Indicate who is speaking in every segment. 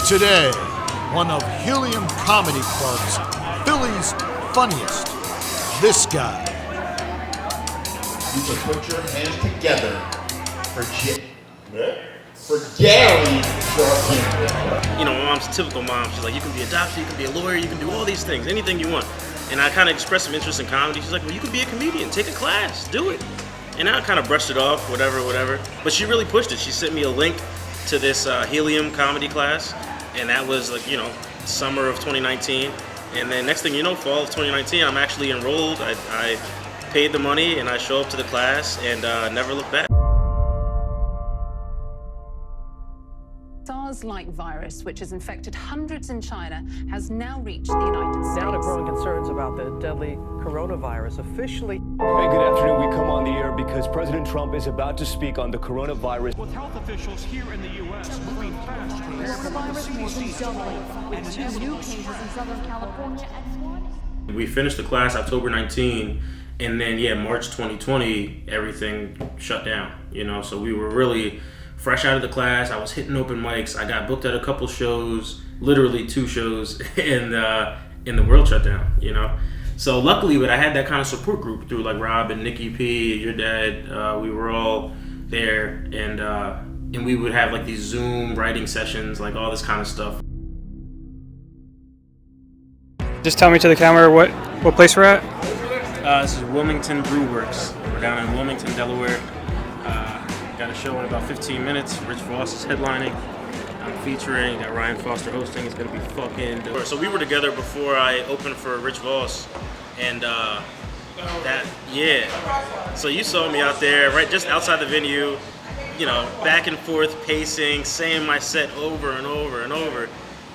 Speaker 1: Today, one of Helium Comedy Club's Philly's funniest, this guy.
Speaker 2: You can put your hands together for Gary.
Speaker 3: You know, my mom's a typical mom. She's like, you can be a doctor, you can be a lawyer, you can do all these things, anything you want. And I kind of expressed some interest in comedy. She's like, well, you could be a comedian, take a class, do it. And I kind of brushed it off, whatever. But she really pushed it. She sent me a link to this Helium comedy class, and that was like, you know, summer of 2019. And then next thing you know, fall of 2019, I'm actually enrolled. I paid the money and I show up to the class and never look back.
Speaker 4: SARS-like virus, which has infected hundreds in China, has now reached the United States.
Speaker 5: Now to growing concerns about the deadly coronavirus officially.
Speaker 6: Hey, good afternoon. We come on the air because President Trump is about to speak on the coronavirus.
Speaker 7: With health officials here in the U.S. moving fast to prepare for
Speaker 8: coronavirus more than doubling, with 2 new cases in Southern California and 1.
Speaker 3: We finished the class October 19, and then March 2020, everything shut down. You know, so we were really fresh out of the class. I was hitting open mics. I got booked at a couple shows, literally 2 shows, and the world shut down. You know. So luckily, but I had that kind of support group through like Rob and Nikki P, your dad. We were all there, and we would have like these Zoom writing sessions, like all this kind of stuff.
Speaker 9: Just tell me to the camera what place we're at.
Speaker 3: This is Wilmington Brew Works. We're down in Wilmington, Delaware. Got a show in about 15 minutes. Rich Voss is headlining. I'm featuring. Got Ryan Foster hosting. It's gonna be fucking dope. So we were together before I opened for Rich Voss, and So you saw me out there, right just outside the venue, you know, back and forth pacing, saying my set over and over and over.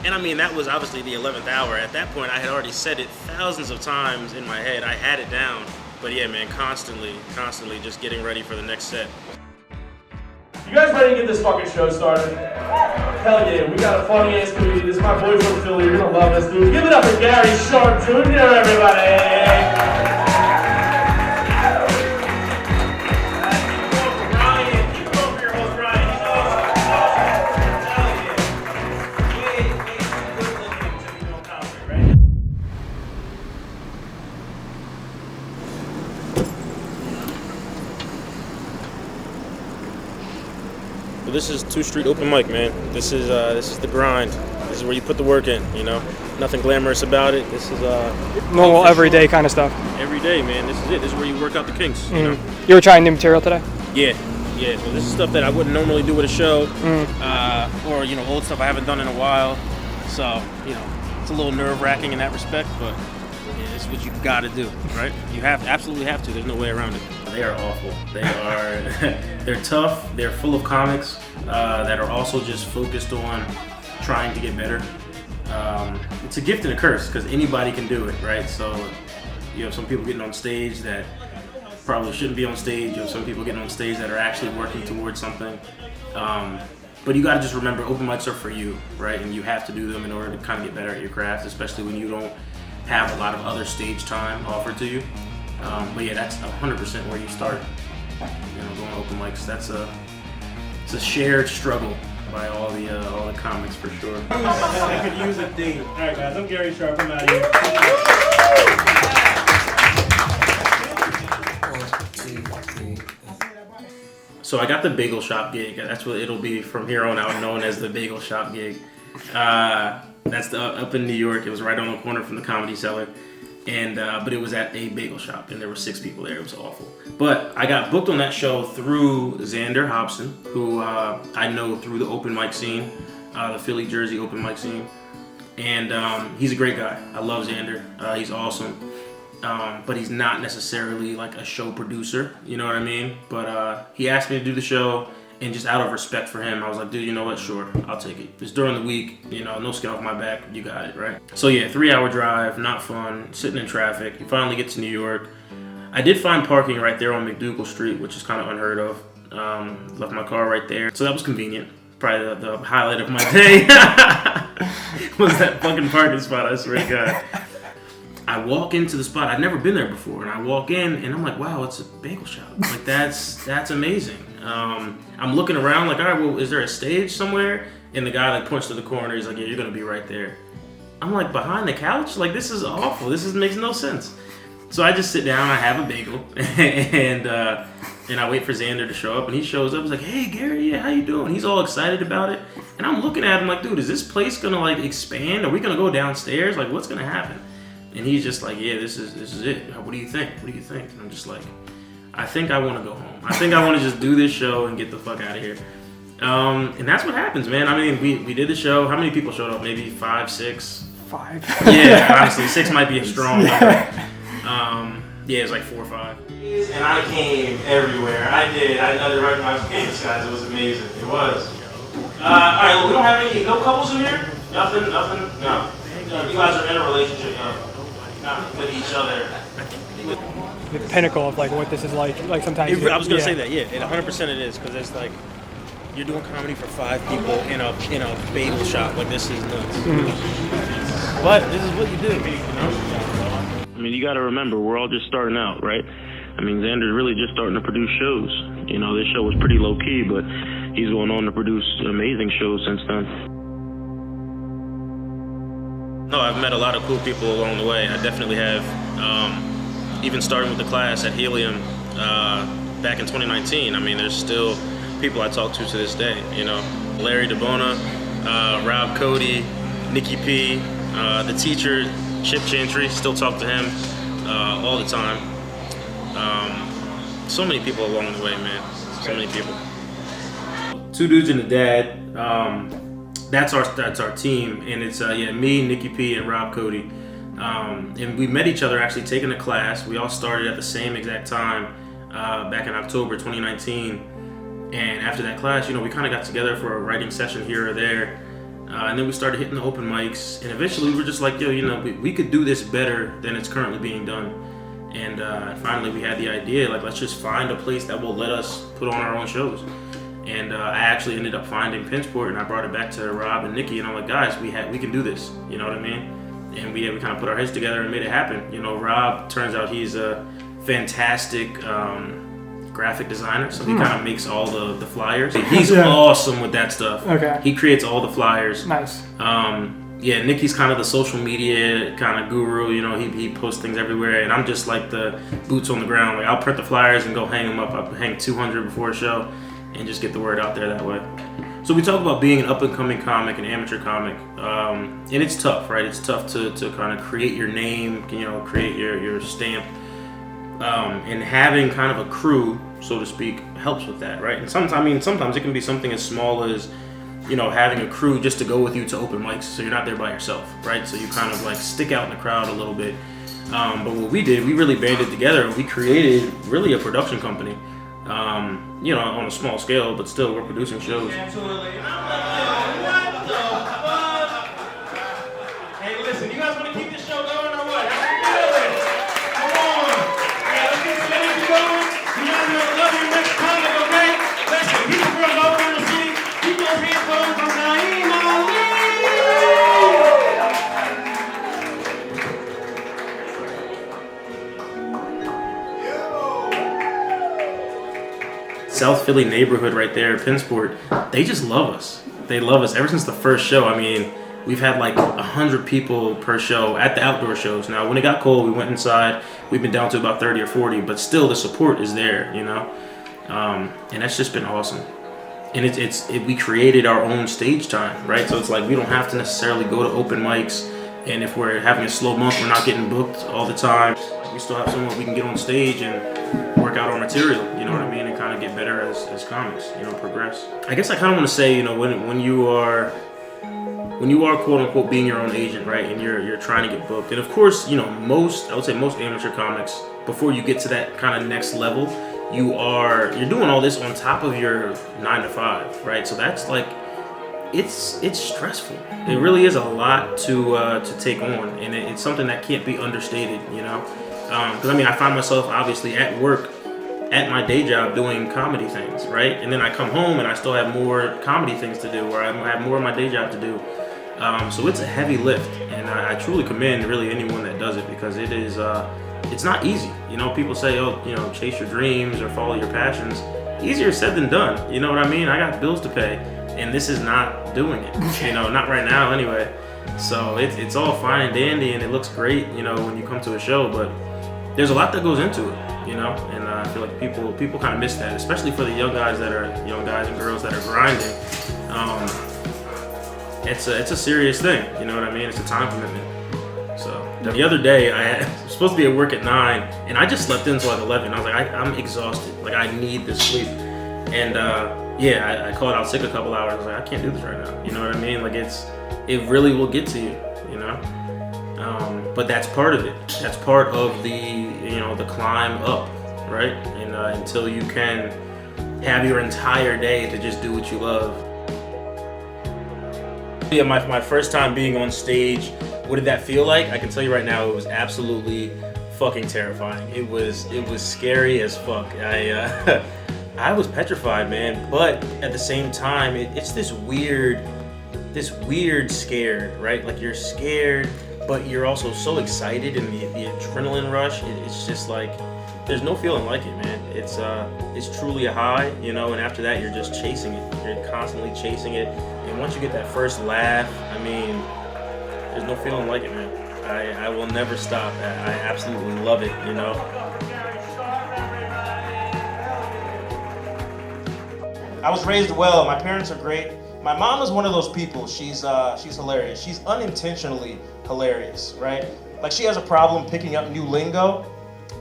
Speaker 3: And I mean, that was obviously the 11th hour. At that point, I had already said it thousands of times in my head. I had it down. But yeah, man, constantly just getting ready for the next set.
Speaker 10: You guys ready to get this fucking show started? Hell yeah, we got a funny ass comedian. This is my boy from Philly. You're gonna love this dude. Give it up for Gary Sharp Jr., everybody. This is 2 Street open mic, man. This is the grind. This is where you put the work in, you know. Nothing glamorous about it. This is
Speaker 9: normal, everyday kind of stuff.
Speaker 3: Every day, man. This is it. This is where you work out the kinks. You know.
Speaker 9: You were trying new material today?
Speaker 3: Yeah. So this is stuff that I wouldn't normally do with a show, or you know, old stuff I haven't done in a while. So you know, it's a little nerve-wracking in that respect, but yeah, it's what you got to do, right? You absolutely have to. There's no way around it. They are awful. They're tough. They're full of comics that are also just focused on trying to get better. It's a gift and a curse because anybody can do it, right? So you have some people getting on stage that probably shouldn't be on stage. You have some people getting on stage that are actually working towards something. But you got to just remember, open mics are for you, right? And you have to do them in order to kind of get better at your craft, especially when you don't have a lot of other stage time offered to you. But yeah, that's 100% where you start. You know, going open mics. It's a shared struggle by all the comics for sure.
Speaker 10: I could use a theme. All right, guys, I'm Gary Sharp. I'm out of here.
Speaker 11: 1, 2, 3.
Speaker 3: So I got the bagel shop gig. That's what it'll be from here on out, known as the bagel shop gig. That's up in New York. It was right on the corner from the Comedy Cellar. And but it was at a bagel shop, and there were 6 people there. It was awful. But I got booked on that show through Xander Hobson, who I know through the open mic scene, the Philly, Jersey open mic scene. And he's a great guy. I love Xander. He's awesome. But he's not necessarily like a show producer, you know what I mean? But he asked me to do the show, and just out of respect for him, I was like, dude, you know what? Sure, I'll take it. It's during the week, you know, no skin off my back. You got it, right? So yeah, 3-hour drive, not fun, sitting in traffic. You finally get to New York. I did find parking right there on McDougal Street, which is kind of unheard of. Left my car right there. So that was convenient. Probably the highlight of my day was that fucking parking spot, I swear to God. I walk into the spot. I'd never been there before, and I walk in, and I'm like, "Wow, it's a bagel shop! Like that's amazing." I'm looking around, like, "All right, well, is there a stage somewhere?" And the guy like points to the corner. He's like, yeah, you're gonna be right there. I'm like, behind the couch? Like, this is awful. Makes no sense. So I just sit down, I have a bagel, and I wait for Xander to show up, and he shows up. He's like, hey, Gary, yeah, how you doing? He's all excited about it. And I'm looking at him like, dude, is this place gonna like expand? Are we gonna go downstairs? Like, what's gonna happen? And he's just like, yeah, this is it. What do you think? What do you think? And I'm just like, I think I want to go home. I think I want to just do this show and get the fuck out of here. And that's what happens, man. I mean, we did the show. How many people showed up? Maybe 5, 6?
Speaker 9: 5.
Speaker 3: Yeah, honestly, 6 might be a strong number. Yeah, it's like 4 or 5. And I came everywhere. I did. I had to write my face, guys. It was amazing. It was. All right, well, we don't have no couples in here? Nothing? No. You guys are in a relationship, not with each other.
Speaker 9: The pinnacle of like what this is like sometimes.
Speaker 3: I was gonna say that, yeah, and 100% it is, because it's like you're doing comedy for 5 people in a bagel shop. Like, this is nuts. Mm-hmm. But this is what you do, you know. I mean, you got to remember, we're all just starting out, right? I mean, Xander's really just starting to produce shows. You know, this show was pretty low key, but he's going on to produce amazing shows since then. No, I've met a lot of cool people along the way. I definitely have. Even starting with the class at Helium back in 2019. I mean, there's still people I talk to this day. You know, Larry DiBona, Rob Cody, Nikki P, the teacher, Chip Chantry. Still talk to him all the time. So many people along the way, man. So many people. 2 dudes and a dad. That's our team, and it's me, Nikki P, and Rob Cody. And we met each other actually taking a class. We all started at the same exact time back in October 2019. And after that class, you know, we kind of got together for a writing session here or there. And then we started hitting the open mics. And eventually we were just like, yo, you know, we could do this better than it's currently being done. And finally we had the idea, like, let's just find a place that will let us put on our own shows. And I actually ended up finding Pinchport, and I brought it back to Rob and Nikki, and I'm like, guys, we can do this. You know what I mean? And we kind of put our heads together and made it happen. You know, Rob, turns out he's a fantastic graphic designer, so he kind of makes all the flyers. He's awesome with that stuff.
Speaker 9: Okay.
Speaker 3: He creates all the flyers.
Speaker 9: Nice.
Speaker 3: Nikki's kind of the social media kind of guru. You know, he posts things everywhere, and I'm just like the boots on the ground. Like, I'll print the flyers and go hang them up. I'll hang 200 before a show and just get the word out there that way. So we talk about being an up-and-coming comic, an amateur comic, and it's tough, right? It's tough to kind of create your name, you know, create your stamp, and having kind of a crew, so to speak, helps with that, right? And sometimes it can be something as small as, you know, having a crew just to go with you to open mics, so you're not there by yourself, right? So you kind of like stick out in the crowd a little bit. But what we did, we really banded together. We created really a production company. You know, on a small scale, but still, we're producing shows.
Speaker 10: Absolutely. And I'm like, what the fuck? Hey, listen, you guys want to keep this show going or what? How you doing? Come on. Yeah, let's get some energy going. You guys are gonna love your next comic, okay? Listen, he's the girls over in the city. Keep those hands going from Naeem Ali.
Speaker 3: South Philly neighborhood right there, Pinchport, they just love us. They love us ever since the first show. I mean, we've had like 100 people per show at the outdoor shows. Now, when it got cold, we went inside. We've been down to about 30 or 40, but still the support is there, you know? And that's just been awesome. And we created our own stage time, right? So it's like we don't have to necessarily go to open mics. And if we're having a slow month, we're not getting booked all the time. We still have somewhere we can get on stage and work out our material, you know what I mean, and kind of get better as comics, you know, progress. I guess I kind of want to say, you know, when you are quote unquote being your own agent, right, and you're trying to get booked, and of course, you know, I would say most amateur comics, before you get to that kind of next level, you're doing all this on top of your 9 to 5, right? So that's like, it's stressful. It really is a lot to take on, and it's something that can't be understated, you know. Because I mean, I find myself obviously at work, at my day job, doing comedy things, right? And then I come home and I still have more comedy things to do, or I have more of my day job to do. So it's a heavy lift, and I truly commend really anyone that does it, because it is, it's not easy. You know, people say, oh, you know, chase your dreams or follow your passions. Easier said than done. You know what I mean? I got bills to pay. and this is not doing it. You know, not right now anyway. So it's all fine and dandy, and it looks great, you know, when you come to a show. But there's a lot that goes into it, you know, and I feel like people kind of miss that, especially for the young guys and girls that are grinding. It's a serious thing, you know what I mean? It's a time commitment. So the other day I was supposed to be at work at 9, and I just slept in until like 11. I was like, I'm exhausted. Like, I need this sleep. And I called out sick a couple hours. I was like, I can't do this right now. You know what I mean? Like, it really will get to you, you know? But that's part of it. That's part of the climb up, right? And until you can have your entire day to just do what you love. Yeah, my first time being on stage, what did that feel like? I can tell you right now, it was absolutely fucking terrifying. It was scary as fuck. I was petrified, man. But at the same time, it's this weird scared, right? Like, you're scared, but you're also so excited, and the adrenaline rush. It's just like, there's no feeling like it, man. It's truly a high, you know. And after that, you're just chasing it. You're constantly chasing it. And once you get that first laugh, I mean, there's no feeling like it, man. I will never stop. I absolutely love it, you know. I was raised well. My parents are great. My mom is one of those people. She's hilarious. She's unintentionally hilarious, right? Like, she has a problem picking up new lingo,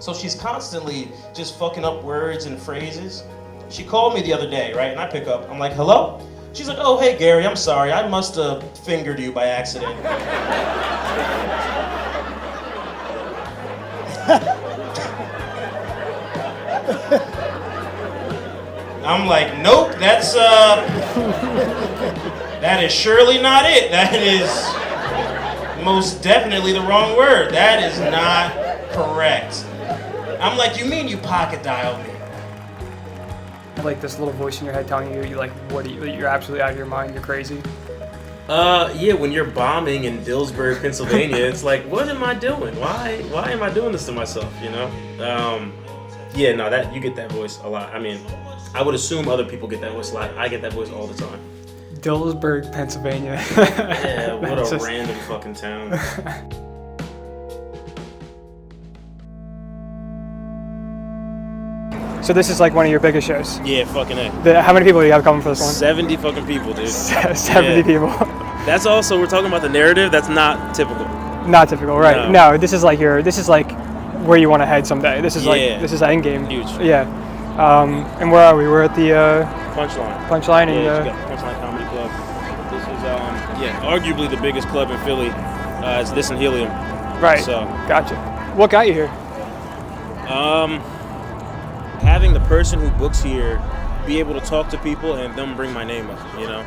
Speaker 3: so she's constantly just fucking up words and phrases. She called me the other day, right? And I pick up. I'm like, hello? She's like, oh, hey, Gary, I'm sorry. I must have fingered you by accident. I'm like, nope, that is surely not it. That is most definitely the wrong word. That is not correct. I'm like, you mean you pocket dialed me?
Speaker 9: Like, this little voice in your head telling you, you're absolutely out of your mind, you're crazy.
Speaker 3: Yeah, when you're bombing in Dillsburg, Pennsylvania, it's like, what am I doing? Why am I doing this to myself, you know? Yeah, no, that you get that voice a lot. I mean, I would assume other people get that voice a lot. I get that voice all the time.
Speaker 9: Dillsburg, Pennsylvania.
Speaker 3: Yeah, what a random fucking town.
Speaker 9: So this is like one of your biggest shows?
Speaker 3: Yeah, fucking A.
Speaker 9: How many people do you have coming for this one?
Speaker 3: 70 fucking people, dude.
Speaker 9: 70 people.
Speaker 3: That's also, we're talking about the narrative, that's not typical.
Speaker 9: Not typical, right. No, this is like where you want to head someday. This is this is endgame.
Speaker 3: Huge.
Speaker 9: Yeah. And where are we? We're at the
Speaker 3: Punchline.
Speaker 9: Punchline,
Speaker 3: and
Speaker 9: you
Speaker 3: got Punchline Comedy Club. This is arguably the biggest club in Philly. It's this and Helium.
Speaker 9: Right.
Speaker 3: So
Speaker 9: gotcha. What got you here?
Speaker 3: Having the person who books here be able to talk to people and them bring my name up, you know.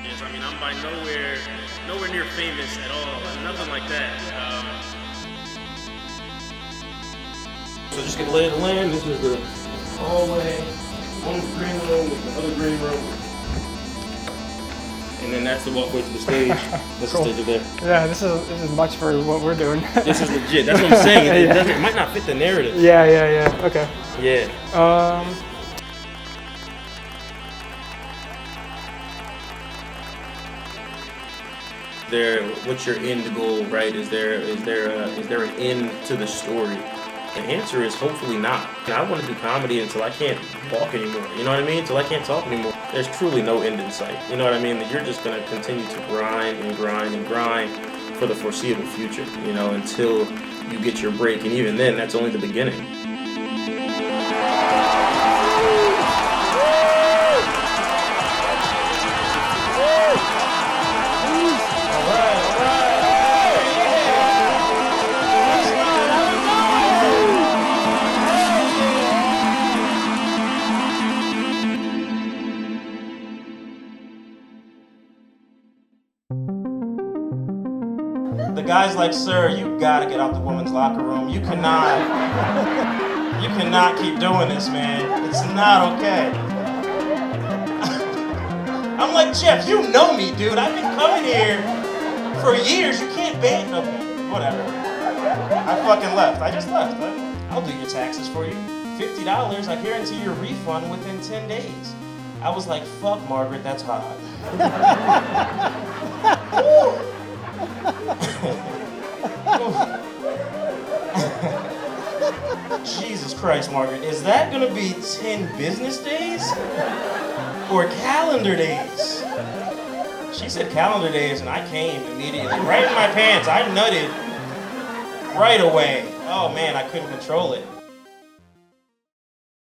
Speaker 3: Yes, I mean, I'm by nowhere near famous at all. Nothing like that. So just get lay of the land. This is the hallway, one green room with the other green room. And then that's the walkway to the stage. That's cool. The stage over there.
Speaker 9: Yeah, this is much for what we're doing.
Speaker 3: This is legit. That's what I'm saying. It might not fit the narrative.
Speaker 9: Yeah. Okay.
Speaker 3: Yeah. What's your end goal, right? Is there an end to the story? The answer is hopefully not. I want to do comedy until I can't walk anymore. You know what I mean? Until I can't talk anymore. There's truly no end in sight. You know what I mean? That you're just going to continue to grind and grind and grind for the foreseeable future, you know, until you get your break. And even then, that's only the beginning. Guys like, sir, you gotta get out the women's locker room. You cannot keep doing this, man. It's not okay. I'm like, Jeff, you know me, dude. I've been coming here for years. You can't ban. Okay, whatever. I fucking left. I just left. I'll do your taxes for you. $50, I guarantee your refund within 10 days. I was like, fuck, Margaret, that's hot. Jesus Christ, Margaret, is that gonna be 10 business days? Or calendar days? She said calendar days, and I came immediately, right in my pants. I nutted right away. Oh man, I couldn't control it.